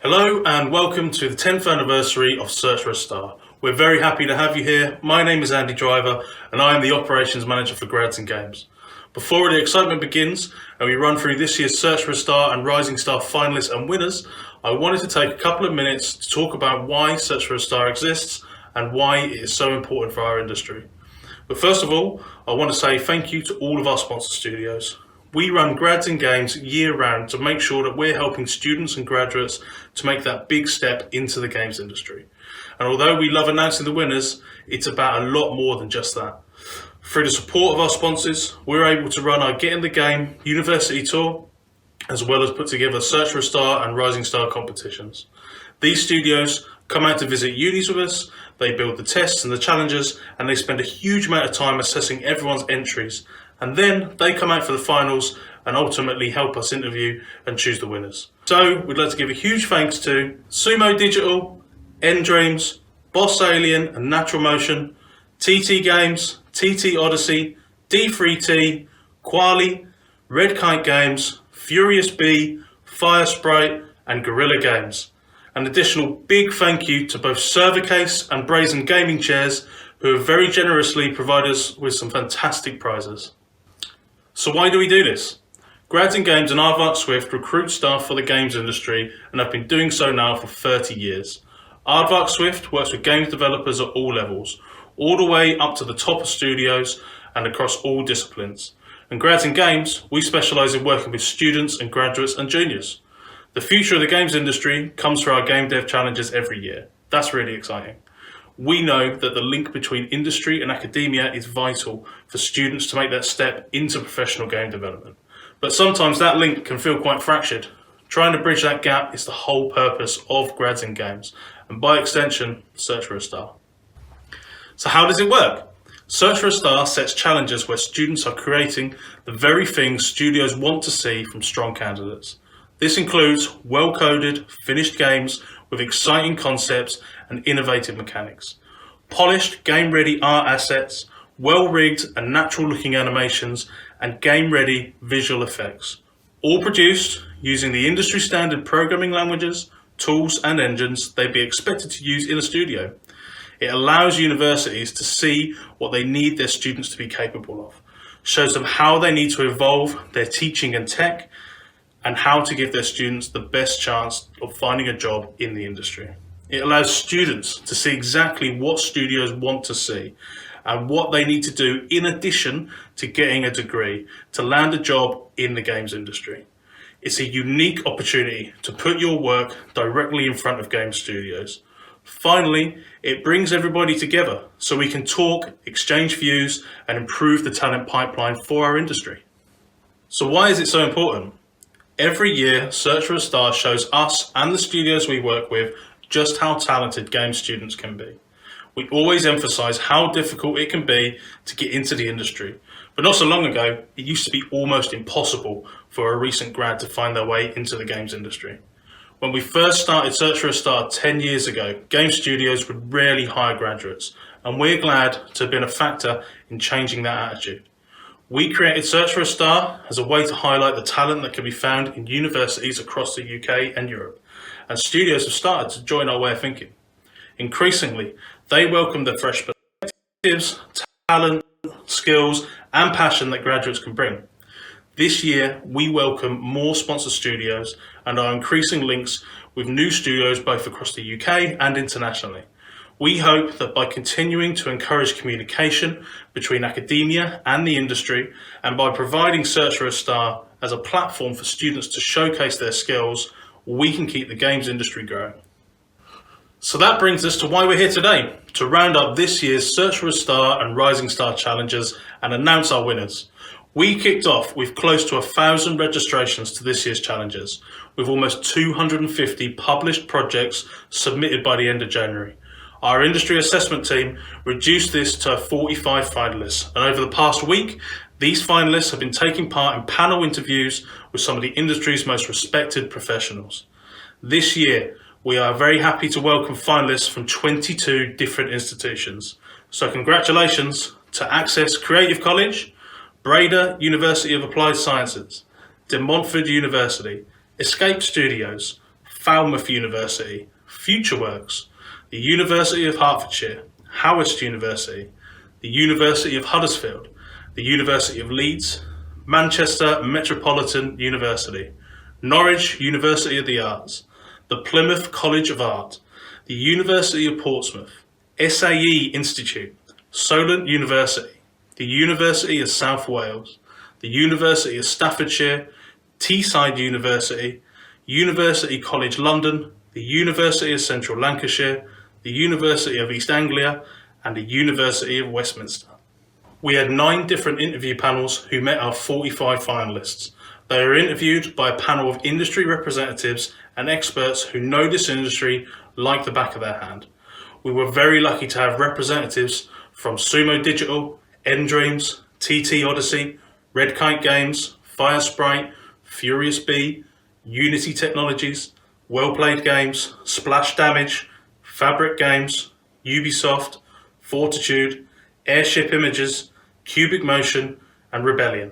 Hello and welcome to the 10th anniversary of Search for a Star. We're very happy to have you here. My name is Andy Driver and I am the Operations Manager for Grads and Games. Before the excitement begins and we run through this year's Search for a Star and Rising Star finalists and winners, I wanted to take a couple of minutes to talk about why Search for a Star exists and why it is so important for our industry. But first of all, I want to say thank you to all of our sponsor studios. We run Grads and Games year round to make sure that we're helping students and graduates to make that big step into the games industry. And although we love announcing the winners, it's about a lot more than just that. Through the support of our sponsors, we're able to run our Get in the Game University Tour, as well as put together Search for a Star and Rising Star competitions. These studios come out to visit unis with us, they build the tests and the challenges, and they spend a huge amount of time assessing everyone's entries. And then they come out for the finals and ultimately help us interview and choose the winners. So we'd like to give a huge thanks to Sumo Digital, N-Dreams, Boss Alien and Natural Motion, TT Games, TT Odyssey, D3T, Quali, Red Kite Games, Furious Bee, Fire Sprite and Guerrilla Games. An additional big thank you to both Servercase and Brazen Gaming Chairs, who have very generously provided us with some fantastic prizes. So why do we do this? Grads and Games and Aardvark Swift recruit staff for the games industry and have been doing so now for 30 years. Aardvark Swift works with games developers at all levels, all the way up to the top of studios and across all disciplines. And Grads and Games, we specialise in working with students and graduates and juniors. The future of the games industry comes through our game dev challenges every year. That's really exciting. We know that the link between industry and academia is vital for students to make that step into professional game development. But sometimes that link can feel quite fractured. Trying to bridge that gap is the whole purpose of Grads and Games, and by extension, Search for a Star. So how does it work? Search for a Star sets challenges where students are creating the very things studios want to see from strong candidates. This includes well-coded, finished games with exciting concepts and innovative mechanics, polished, game-ready art assets, well-rigged and natural-looking animations, and game-ready visual effects, all produced using the industry-standard programming languages, tools and engines they'd be expected to use in a studio. It allows universities to see what they need their students to be capable of, shows them how they need to evolve their teaching and tech, and how to give their students the best chance of finding a job in the industry. It allows students to see exactly what studios want to see and what they need to do in addition to getting a degree to land a job in the games industry. It's a unique opportunity to put your work directly in front of game studios. Finally, it brings everybody together so we can talk, exchange views, and improve the talent pipeline for our industry. So why is it so important? Every year, Search for a Star shows us and the studios we work with just how talented game students can be. We always emphasise how difficult it can be to get into the industry, but not so long ago, it used to be almost impossible for a recent grad to find their way into the games industry. When we first started Search for a Star 10 years ago, game studios would rarely hire graduates, and we're glad to have been a factor in changing that attitude. We created Search for a Star as a way to highlight the talent that can be found in universities across the UK and Europe, and studios have started to join our way of thinking. Increasingly, they welcome the fresh perspectives, talent, skills, and passion that graduates can bring. This year, we welcome more sponsor studios and are increasing links with new studios both across the UK and internationally. We hope that by continuing to encourage communication between academia and the industry, and by providing Search for a Star as a platform for students to showcase their skills, we can keep the games industry growing. So that brings us to why we're here today, to round up this year's Search for a Star and Rising Star challenges and announce our winners. We kicked off with close to 1,000 registrations to this year's challenges, with almost 250 published projects submitted by the end of January. Our industry assessment team reduced this to 45 finalists, and over the past week, these finalists have been taking part in panel interviews with some of the industry's most respected professionals. This year, we are very happy to welcome finalists from 22 different institutions. So congratulations to Access Creative College, Breda University of Applied Sciences, De Montfort University, Escape Studios, Falmouth University, Futureworks, the University of Hertfordshire, Howest University, the University of Huddersfield, the University of Leeds, Manchester Metropolitan University, Norwich University of the Arts, the Plymouth College of Art, the University of Portsmouth, SAE Institute, Solent University, the University of South Wales, the University of Staffordshire, Teesside University, University College London, the University of Central Lancashire, the University of East Anglia, and the University of Westminster. We had 9 different interview panels who met our 45 finalists. They were interviewed by a panel of industry representatives and experts who know this industry like the back of their hand. We were very lucky to have representatives from Sumo Digital, N-Dreams, TT Odyssey, Red Kite Games, Fire Sprite, Furious Bee, Unity Technologies, Well Played Games, Splash Damage, Fabric Games, Ubisoft, Fortitude, Airship Images, Cubic Motion, and Rebellion.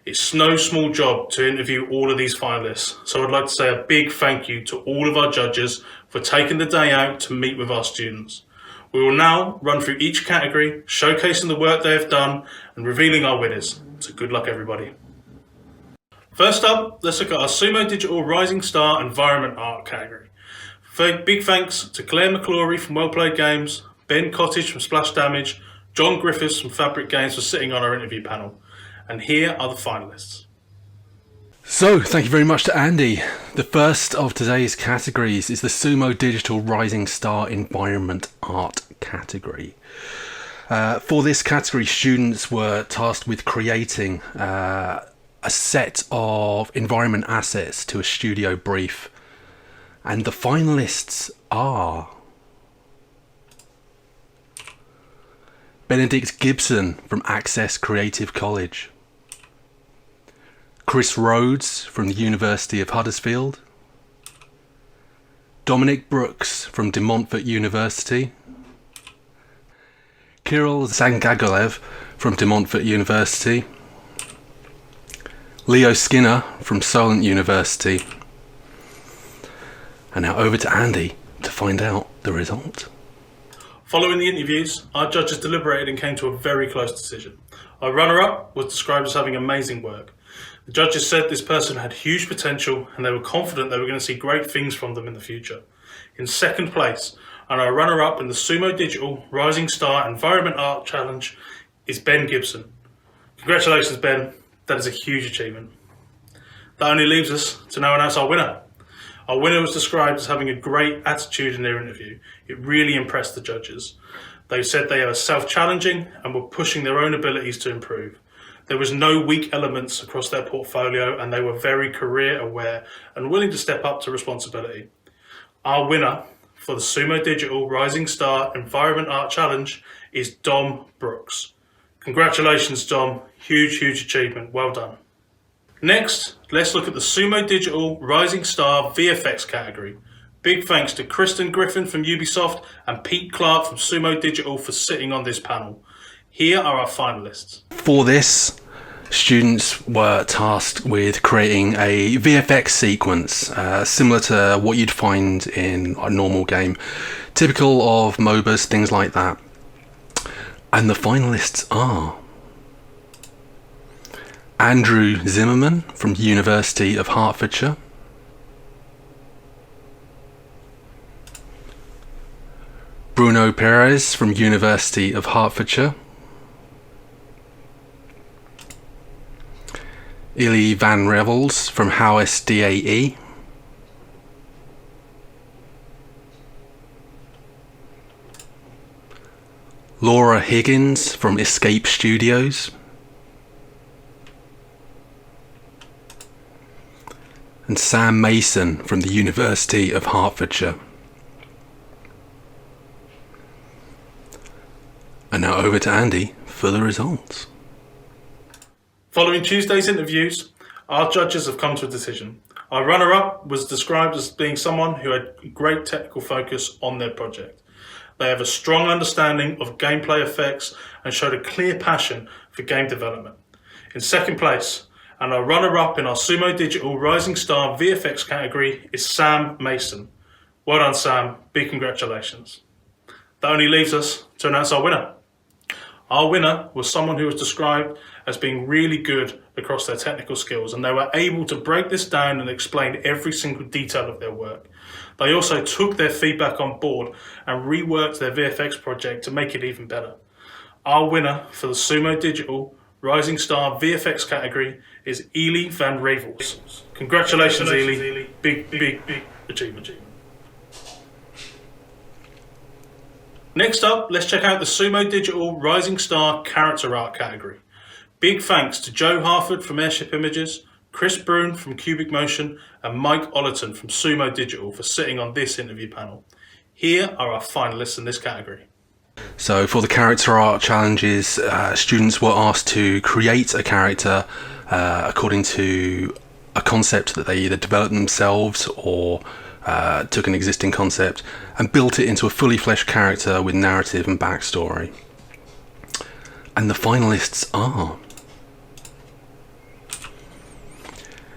It's no small job to interview all of these finalists, so I'd like to say a big thank you to all of our judges for taking the day out to meet with our students. We will now run through each category, showcasing the work they have done and revealing our winners. So good luck everybody. First up, let's look at our Sumo Digital Rising Star Environment Art category. Big thanks to Claire McClory from Well Played Games, Ben Cottage from Splash Damage, John Griffiths from Fabric Games for sitting on our interview panel. And here are the finalists. So, thank you very much to Andy. The first of today's categories is the Sumo Digital Rising Star Environment Art category. For this category, students were tasked with creating a set of environment assets to a studio brief. And the finalists are Benedict Gibson from Access Creative College, Chris Rhodes from the University of Huddersfield, Dominic Brookes from De Montfort University, Kirill Zangagolev from De Montfort University, Leo Skinner from Solent University. And now over to Andy to find out the result. Following the interviews, our judges deliberated and came to a very close decision. Our runner-up was described as having amazing work. The judges said this person had huge potential and they were confident they were going to see great things from them in the future. In second place, and our runner-up in the Sumo Digital Rising Star Environment Art Challenge is Ben Gibson. Congratulations, Ben. That is a huge achievement. That only leaves us to now announce our winner. Our winner was described as having a great attitude in their interview. It really impressed the judges. They said they are self-challenging and were pushing their own abilities to improve. There was no weak elements across their portfolio and they were very career aware and willing to step up to responsibility. Our winner for the Sumo Digital Rising Star Environment Art Challenge is Dom Brookes. Congratulations, Dom. Huge achievement. Well done. Next, let's look at the Sumo Digital Rising Star VFX category. Big thanks to Kristen Griffin from Ubisoft and Pete Clark from Sumo Digital for sitting on this panel. Here are our finalists. For this, students were tasked with creating a VFX sequence similar to what you'd find in a normal game, typical of MOBAs, things like that. And the finalists are Andrew Zimmerman from University of Hertfordshire, Bruno Perez from University of Hertfordshire, Illy Van Revels from Howest DAE, Laura Higgins from Escape Studios, and Sam Mason from the University of Hertfordshire. And now over to Andy for the results. Following Tuesday's interviews, our judges have come to a decision. Our runner-up was described as being someone who had great technical focus on their project. They have a strong understanding of gameplay effects and showed a clear passion for game development. In second place, And our runner-up in our Sumo Digital Rising Star VFX category is Sam Mason. Well done, Sam. Big congratulations. That only leaves us to announce our winner. Our winner was someone who was described as being really good across their technical skills, and they were able to break this down and explain every single detail of their work. They also took their feedback on board and reworked their VFX project to make it even better. Our winner for the Sumo Digital Rising Star VFX category is Ely van Revels. Congratulations, Ely. Big achievement. Next up, let's check out the Sumo Digital Rising Star Character Art category. Big thanks to Joe Harford from Airship Images, Chris Brune from Cubic Motion, and Mike Ollerton from Sumo Digital for sitting on this interview panel. Here are our finalists in this category. So for the character art challenges, students were asked to create a character according to a concept that they either developed themselves or took an existing concept and built it into a fully fleshed character with narrative and backstory. And the finalists are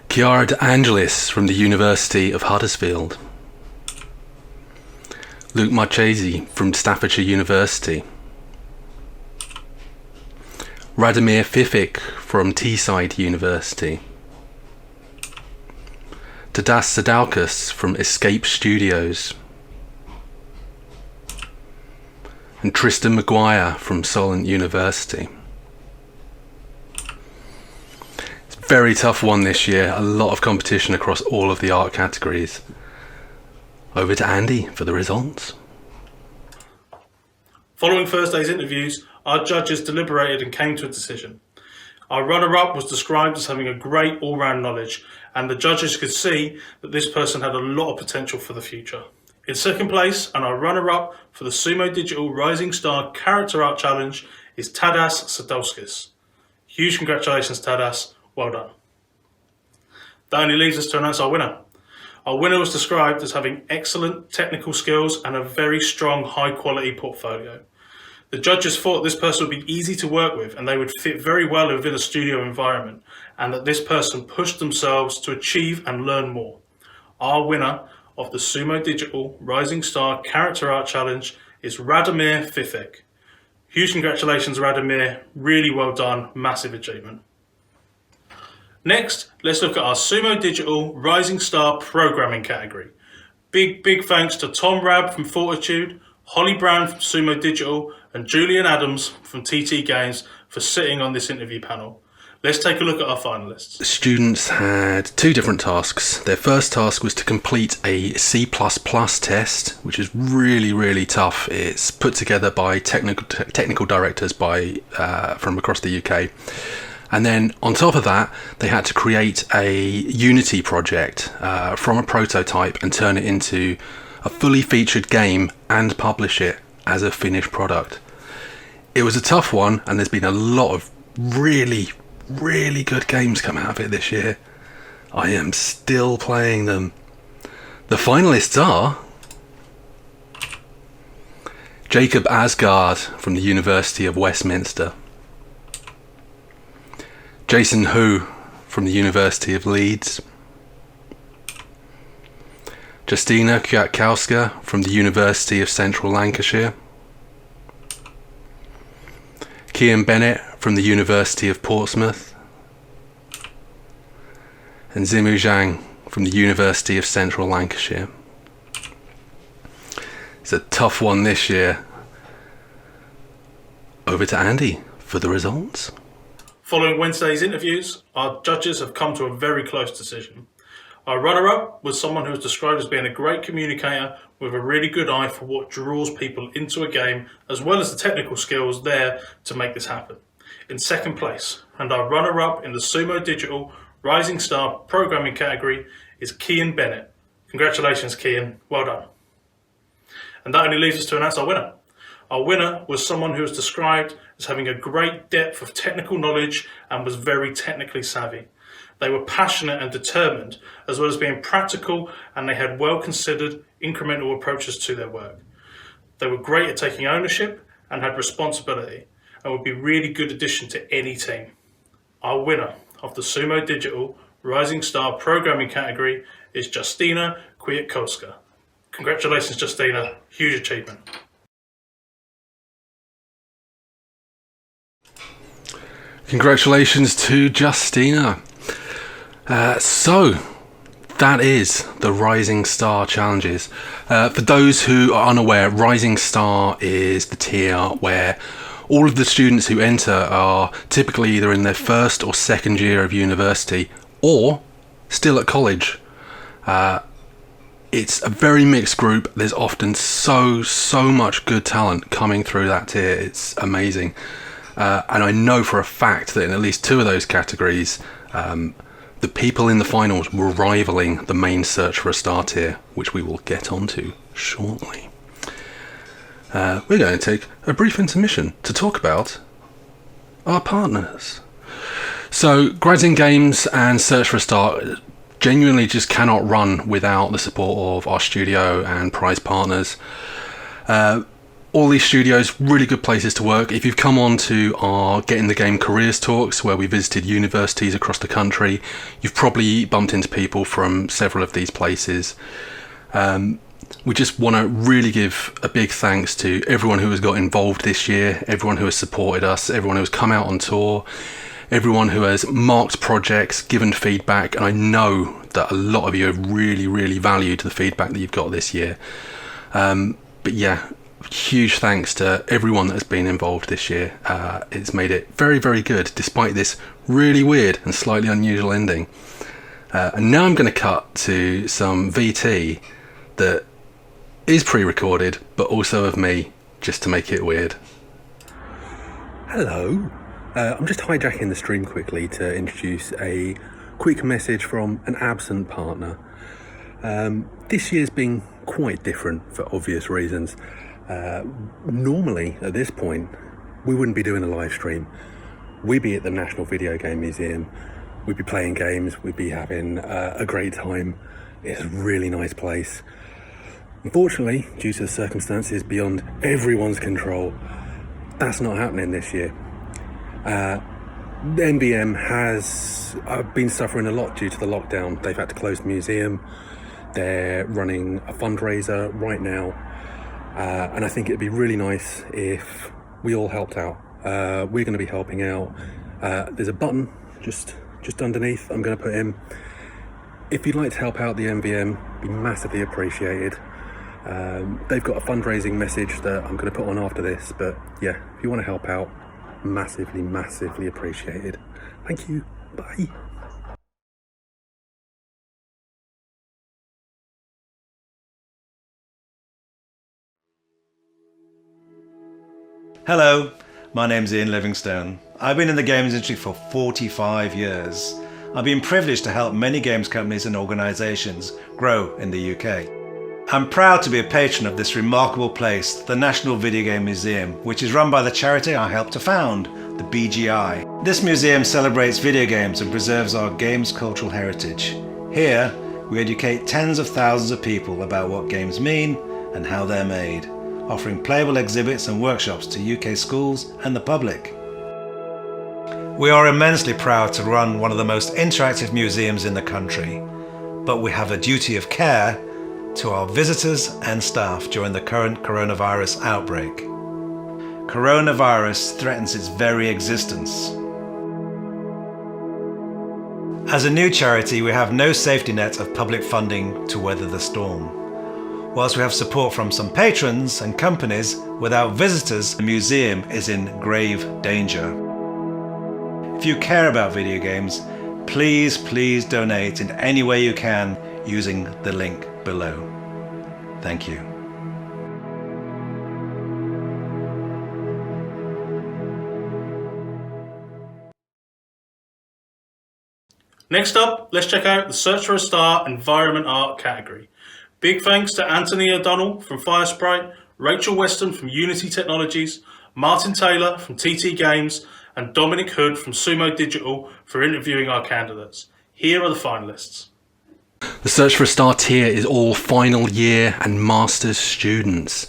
Chiara De Angelis from the University of Huddersfield, Luke Marchese from Staffordshire University, Radomir Fifik from Teesside University, Tadas Sadaukas from Escape Studios, and Tristan McGuire from Solent University. It's a very tough one this year, a lot of competition across all of the art categories. Over to Andy for the results. Following Thursday's interviews, our judges deliberated and came to a decision. Our runner-up was described as having a great all-round knowledge, and the judges could see that this person had a lot of potential for the future. In second place, and our runner-up for the Sumo Digital Rising Star Character Art Challenge is Tadas Sadauskis. Huge congratulations, Tadas. Well done. That only leaves us to announce our winner. Our winner was described as having excellent technical skills and a very strong, high-quality portfolio. The judges thought this person would be easy to work with and they would fit very well within a studio environment, and that this person pushed themselves to achieve and learn more. Our winner of the Sumo Digital Rising Star Character Art Challenge is Radomir Fifik. Huge congratulations, Radomir. Really well done. Massive achievement. Next, let's look at our Sumo Digital Rising Star Programming category. Big thanks to Tom Rabb from Fortitude, Holly Brown from Sumo Digital, and Julian Adams from TT Games for sitting on this interview panel. Let's take a look at our finalists. Students had two different tasks. Their first task was to complete a C++ test, which is really tough. It's put together by technical directors from across the UK. And then on top of that, they had to create a Unity project from a prototype and turn it into a fully featured game and publish it as a finished product. It was a tough one, and there's been a lot of really good games come out of it this year. I am still playing them. The finalists are Jacob Asgard from the University of Westminster, Jason Hu from the University of Leeds, Justina Kwiatkowska from the University of Central Lancashire, Kian Bennett from the University of Portsmouth, and Zimu Zhang from the University of Central Lancashire. It's a tough one this year. Over to Andy for the results. Following Wednesday's interviews, our judges have come to a very close decision. Our runner-up was someone who was described as being a great communicator with a really good eye for what draws people into a game, as well as the technical skills there to make this happen. In second place, and our runner-up in the Sumo Digital Rising Star Programming category is Kian Bennett. Congratulations, Kian. Well done. And that only leaves us to announce our winner. Our winner was someone who was described as having a great depth of technical knowledge and was very technically savvy. They were passionate and determined, as well as being practical, and they had well-considered incremental approaches to their work. They were great at taking ownership and had responsibility, and would be a really good addition to any team. Our winner of the Sumo Digital Rising Star Programming category is Justina Kwiatkowska. Congratulations, Justina. Huge achievement. Congratulations to Justina. So, that is the Rising Star Challenges. For those who are unaware, Rising Star is the tier where all of the students who enter are typically either in their first or second year of university or still at college. It's a very mixed group. There's often so much good talent coming through that tier. It's amazing. And I know for a fact that in at least two of those categories, the people in the finals were rivaling the main Search for a Star tier, which we will get onto shortly. We're going to take a brief intermission to talk about our partners. So, Grads in Games and Search for a Star genuinely just cannot run without the support of our studio and prize partners. All these studios, really good places to work. If you've come on to our Get in the Game careers talks where we visited universities across the country, you've probably bumped into people from several of these places. We just want to really give a big thanks to everyone who has got involved this year, everyone who has supported us, everyone who has come out on tour, everyone who has marked projects, given feedback, and I know that a lot of you have really valued the feedback that you've got this year. But yeah, huge thanks to everyone that has been involved this year. It's made it very good despite this really weird and slightly unusual ending. And now I'm going to cut to some VT that is pre-recorded but also of me, just to make it weird. Hello, I'm just hijacking the stream quickly to introduce a quick message from an absent partner. This year's been quite different for obvious reasons. Normally, at this point, we wouldn't be doing a live stream. We'd be at the National Video Game Museum. We'd be playing games. We'd be having a great time. It's a really nice place. Unfortunately, due to the circumstances beyond everyone's control, that's not happening this year. The NVM has been suffering a lot due to the lockdown. They've had to close the museum. They're running a fundraiser right now. And I think it'd be really nice if we all helped out. We're going to be helping out. There's a button just underneath. I'm going to put in. If you'd like to help out the MVM, it'd be massively appreciated. They've got a fundraising message that I'm going to put on after this. But yeah, if you want to help out, massively appreciated. Thank you. Bye. Hello, my name's Ian Livingstone. I've been in the games industry for 45 years. I've been privileged to help many games companies and organisations grow in the UK. I'm proud to be a patron of this remarkable place, the National Video Game Museum, which is run by the charity I helped to found, the BGI. This museum celebrates video games and preserves our games cultural heritage. Here, we educate tens of thousands of people about what games mean and how they're made, offering playable exhibits and workshops to UK schools and the public. We are immensely proud to run one of the most interactive museums in the country, but we have a duty of care to our visitors and staff during the current coronavirus outbreak. Coronavirus threatens its very existence. As a new charity, we have no safety net of public funding to weather the storm. Whilst we have support from some patrons and companies, without visitors, the museum is in grave danger. If you care about video games, please donate in any way you can using the link below. Thank you. Next up, let's check out the Search for a Star Environment Art category. Big thanks to Anthony O'Donnell from Firesprite, Rachel Weston from Unity Technologies, Martin Taylor from TT Games, and Dominic Hood from Sumo Digital for interviewing our candidates. Here are the finalists. The Search for a Star tier is all final year and master's students.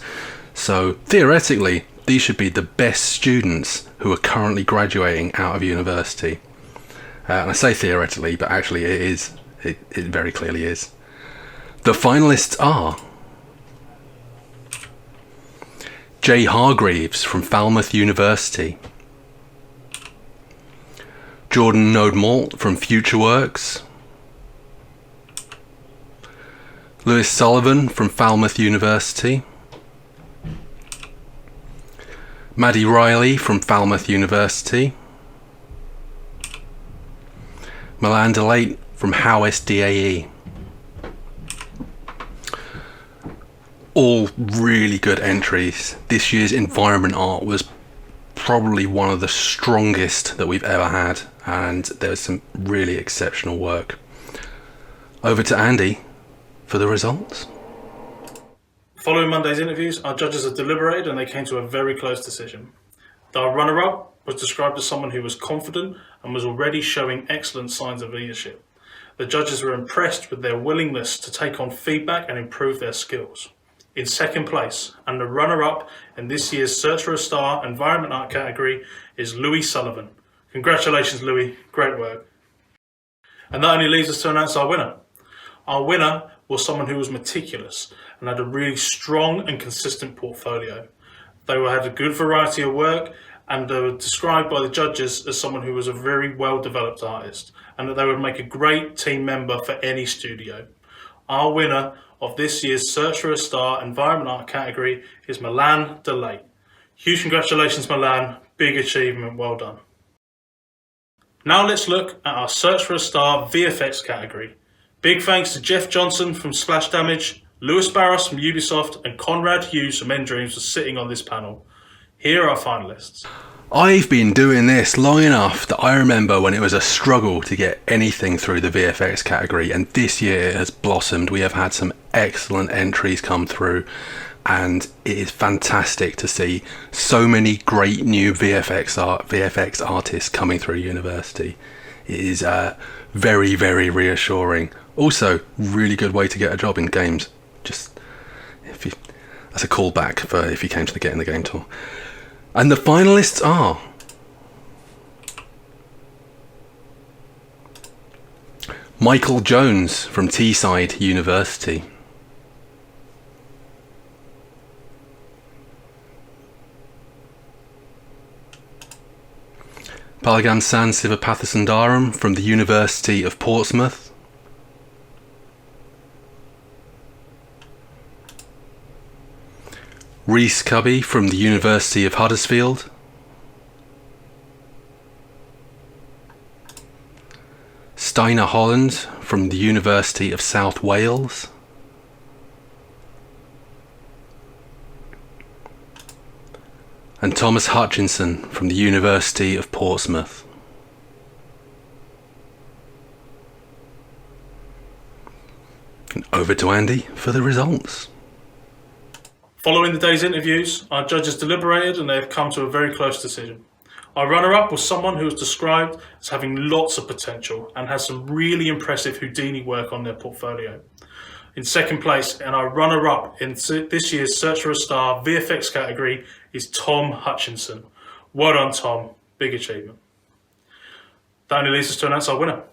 So theoretically, these should be the best students who are currently graduating out of university. And I say theoretically, but actually it is. It very clearly is. The finalists are J. Hargreaves from Falmouth University, Jordan Noad-Mault from Futureworks, Lewis Sullivan from Falmouth University, Maddie Reilly from Falmouth University, Milan Delate from Howes DAE. All really good entries. This year's environment art was probably one of the strongest that we've ever had, and there was some really exceptional work. Over to Andy for the results. Following Monday's interviews, our judges have deliberated and they came to a very close decision. Our runner-up was described as someone who was confident and was already showing excellent signs of leadership. The judges were impressed with their willingness to take on feedback and improve their skills. In second place, and the runner-up in this year's Search for a Star Environment Art category is Louis Sullivan. Congratulations, Louis. Great work. And that only leaves us to announce our winner. Our winner was someone who was meticulous and had a really strong and consistent portfolio. They had a good variety of work, and they were described by the judges as someone who was a very well-developed artist, and that they would make a great team member for any studio. Our winner of this year's Search for a Star Environment Art category is Milan Delate. Huge congratulations, Milan. Big achievement, well done. Now let's look at our Search for a Star VFX category. Big thanks to Jeff Johnson from Splash Damage, Lewis Barros from Ubisoft, and Conrad Hughes from Endreams for sitting on this panel. Here are our finalists. I've been doing this long enough that I remember when it was a struggle to get anything through the VFX category, and this year has blossomed. We have had some excellent entries come through, and it is fantastic to see so many great new VFX artists coming through university. It is very, very reassuring. Also, really good way to get a job in games. That's a callback for if you came to the Get in the Game tour. And the finalists are Michael Jones from Teesside University, Palagan Sivapathasundaram from the University of Portsmouth, Reece Kuby from the University of Huddersfield, Steiner Holland from the University of South Wales, and Thomas Hutchinson from the University of Portsmouth. And over to Andy for the results. Following the day's interviews, our judges deliberated and they have come to a very close decision. Our runner-up was someone who was described as having lots of potential and has some really impressive Houdini work on their portfolio. In second place, and our runner-up in this year's Search for a Star VFX category is Tom Hutchinson. Well done, Tom. Big achievement. That only leaves us to announce our winner.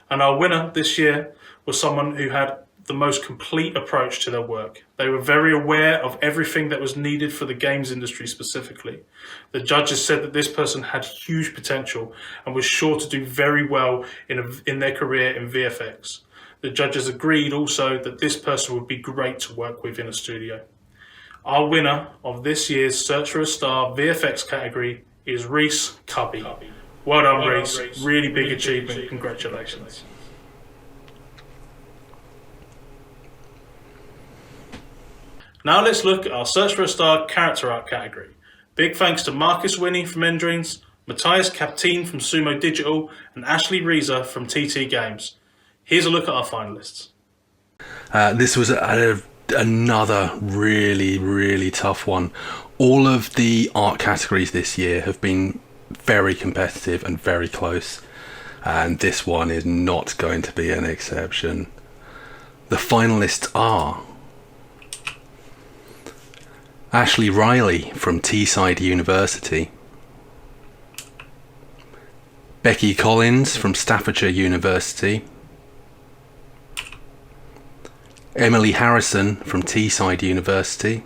And our winner this year was someone who had the most complete approach to their work. They were very aware of everything that was needed for the games industry specifically. The judges said that this person had huge potential and was sure to do very well in their career in VFX. The judges agreed also that this person would be great to work with in a studio. Our winner of this year's Search for a Star VFX category is Reece Kuby. Well done, Reece. Really big achievement. Congratulations. Now let's look at our Search for a Star character art category. Big thanks to Marcus Winnie from Endreams, Matthias Captain from Sumo Digital, and Ashleigh Reza from TT Games. Here's a look at our finalists. This was another really, really tough one. All of the art categories this year have been very competitive and very close, and this one is not going to be an exception. The finalists are Ashleigh Riley from Teesside University, Becky Collins from Staffordshire University, Emily Harrison from Teesside University,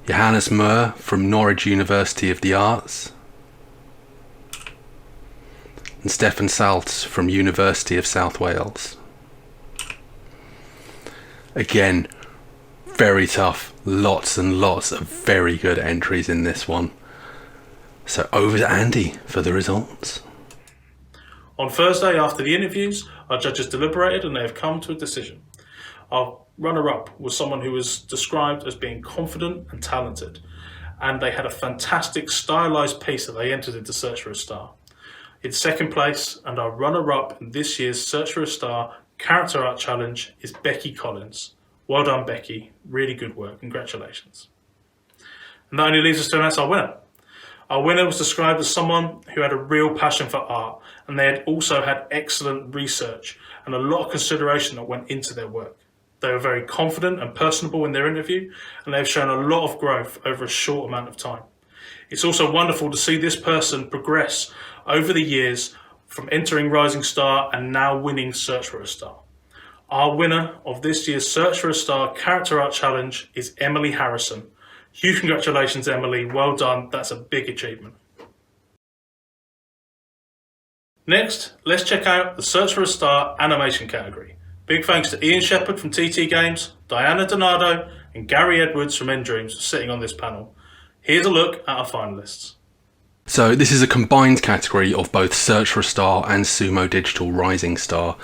Johannes Moore from Norwich University of the Arts, and Steffen Salte from University of South Wales. Again, very tough, lots and lots of very good entries in this one. So over to Andy for the results. On Thursday, after the interviews, our judges deliberated and they have come to a decision. Our runner-up was someone who was described as being confident and talented, and they had a fantastic stylised piece that they entered into Search for a Star. In second place, and our runner-up in this year's Search for a Star Character Art Challenge is Becky Collins. Well done, Becky. Really good work. Congratulations. And that only leaves us to announce our winner. Our winner was described as someone who had a real passion for art, and they had also had excellent research and a lot of consideration that went into their work. They were very confident and personable in their interview, and they have shown a lot of growth over a short amount of time. It's also wonderful to see this person progress over the years from entering Rising Star and now winning Search for a Star. Our winner of this year's Search for a Star Character Art Challenge is Emily Harrison. Huge congratulations, Emily. Well done. That's a big achievement. Next, let's check out the Search for a Star animation category. Big thanks to Ian Shepherd from TT Games, Diana Donato and Gary Edwards from Endreams for sitting on this panel. Here's a look at our finalists. So this is a combined category of both Search for a Star and Sumo Digital Rising Star.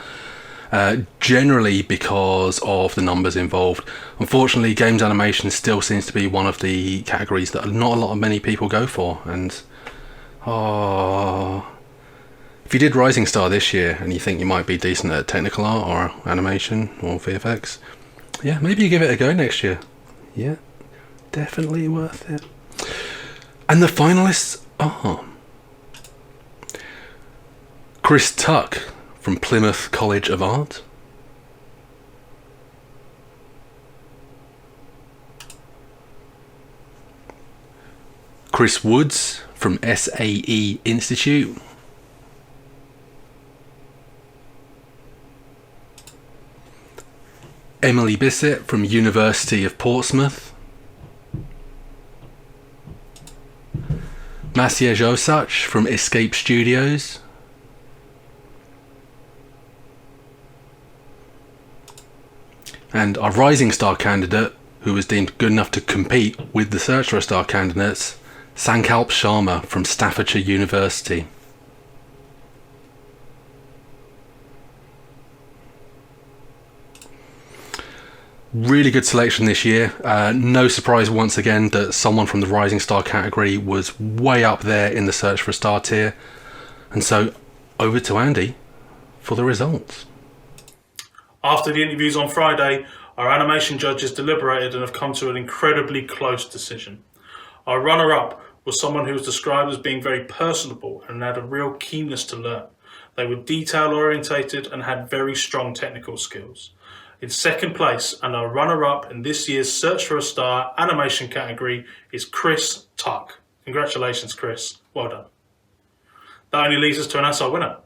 Generally because of the numbers involved. Unfortunately, games animation still seems to be one of the categories that not a lot of many people go for. And if you did Rising Star this year and you think you might be decent at technical art or animation or VFX, yeah, maybe you give it a go next year. Yeah, definitely worth it. And the finalists are Chris Tuck from Plymouth College of Art, Chris Woods from SAE Institute, Emily Bisset from University of Portsmouth, Maciej Osach from Escape Studios, and our Rising Star candidate, who was deemed good enough to compete with the Search for a Star candidates, Sankalp Sharma from Staffordshire University. Really good selection this year. No surprise once again that someone from the Rising Star category was way up there in the Search for a Star tier. And so over to Andy for the results. After the interviews on Friday, our animation judges deliberated and have come to an incredibly close decision. Our runner-up was someone who was described as being very personable and had a real keenness to learn. They were detail-orientated and had very strong technical skills. In second place, and our runner-up in this year's Search for a Star animation category is Chris Tuck. Congratulations, Chris. Well done. That only leaves us to announce our winner.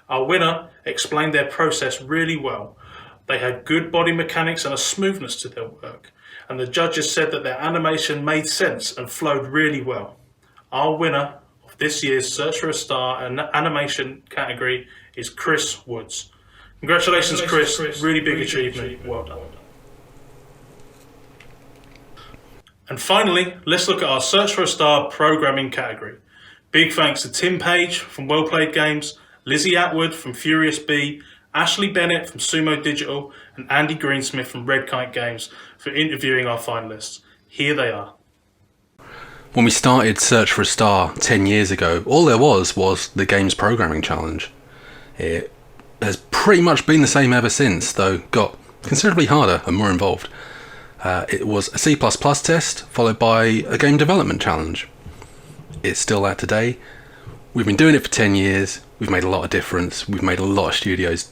Our winner explained their process really well. They had good body mechanics and a smoothness to their work, and the judges said that their animation made sense and flowed really well. Our winner of this year's Search for a Star and animation category is Chris Woods. Congratulations, Chris. Really big achievement. Well done. And finally, let's look at our Search for a Star programming category. Big thanks to Tim Page from Well Played Games, Lizzie Atwood from Furious Bee, Ashleigh Bennett from Sumo Digital, and Andy Greensmith from Red Kite Games for interviewing our finalists. Here they are. When we started Search for a Star 10 years ago, all there was the Games Programming Challenge. It has pretty much been the same ever since, though got considerably harder and more involved. It was a C++ test, followed by a Game Development Challenge. It's still that today. We've been doing it for 10 years. We've made a lot of difference. We've made a lot of studios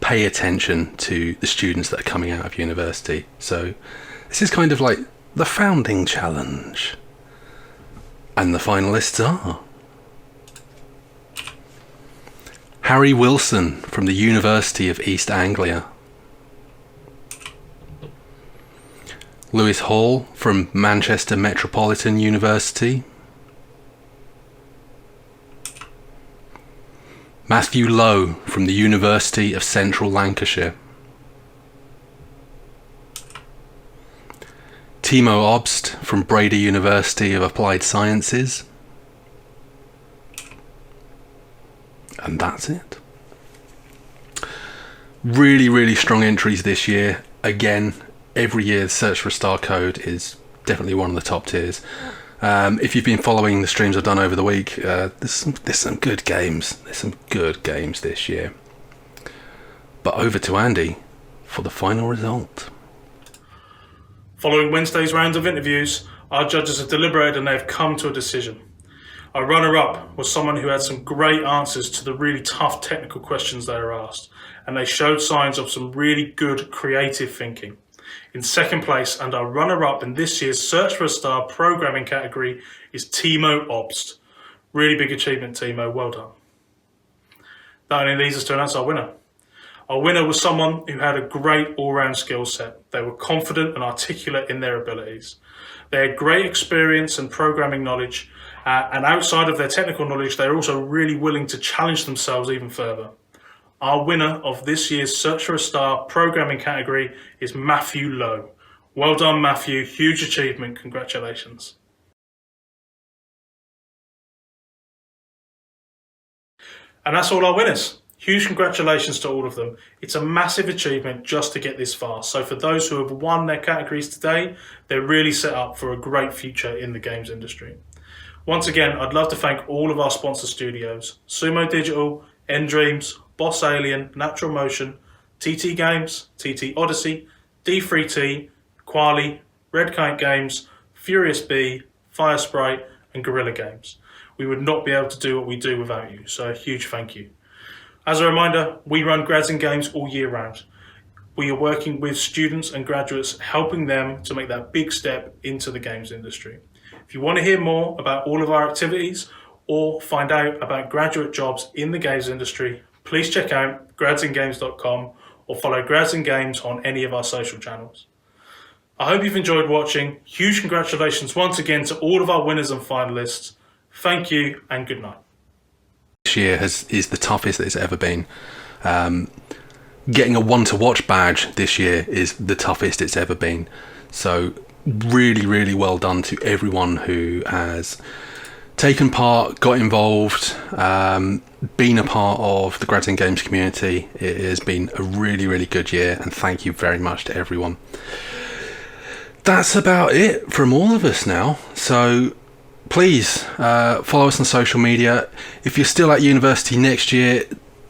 pay attention to the students that are coming out of university. So this is kind of like the founding challenge. And the finalists are Harry Wilson from the University of East Anglia. Lewis Hall from Manchester Metropolitan University. Matthew Lowe from the University of Central Lancashire. Timo Obst from Breda University of Applied Sciences. And that's it. Really, really strong entries this year. Again, every year the Search for a Star code is definitely one of the top tiers. If you've been following the streams I've done over the week, there's some good games. There's some good games this year. But over to Andy for the final result. Following Wednesday's round of interviews, our judges have deliberated and they have come to a decision. Our runner-up was someone who had some great answers to the really tough technical questions they were asked, and they showed signs of some really good creative thinking. In second place, and our runner-up in this year's Search for a Star programming category, is Timo Obst. Really big achievement, Timo. Well done. That only leads us to announce our winner. Our winner was someone who had a great all-round skill set. They were confident and articulate in their abilities. They had great experience and programming knowledge, and outside of their technical knowledge, they're also really willing to challenge themselves even further. Our winner of this year's Search for a Star programming category is Matthew Lowe. Well done, Matthew. Huge achievement. Congratulations. And that's all our winners. Huge congratulations to all of them. It's a massive achievement just to get this far. So for those who have won their categories today, they're really set up for a great future in the games industry. Once again, I'd love to thank all of our sponsor studios: Sumo Digital, N-Dreams, Boss Alien, Natural Motion, TT Games, TT Odyssey, D3T, Quali, Red Kite Games, Furious Bee, Fire Sprite, and Guerrilla Games. We would not be able to do what we do without you, so a huge thank you. As a reminder, we run Grads in Games all year round. We are working with students and graduates, helping them to make that big step into the games industry. If you want to hear more about all of our activities or find out about graduate jobs in the games industry, please check out gradsingames.com or follow Grads in Games on any of our social channels. I hope you've enjoyed watching. Huge congratulations once again to all of our winners and finalists. Thank you and good night. This year is the toughest that it's ever been. Getting a one to watch badge this year is the toughest it's ever been. So really, really well done to everyone who has taken part, got involved, been a part of the Grads in Games community. It has been a really, really good year, and thank you very much to everyone. That's about it from all of us now. So please follow us on social media. If you're still at university next year,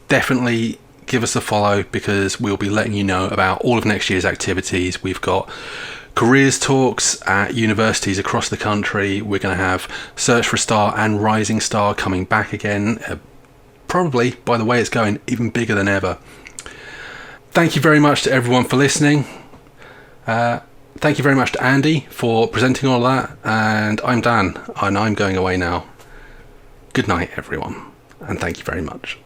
definitely give us a follow, because we'll be letting you know about all of next year's activities. We've got careers talks at universities across the country. We're going to have Search for a Star and Rising Star coming back again, probably, by the way it's going, even bigger than ever. Thank you very much to everyone for listening. Thank you very much to Andy for presenting all that, and I'm Dan, and I'm going away now. Good night, everyone, and thank you very much.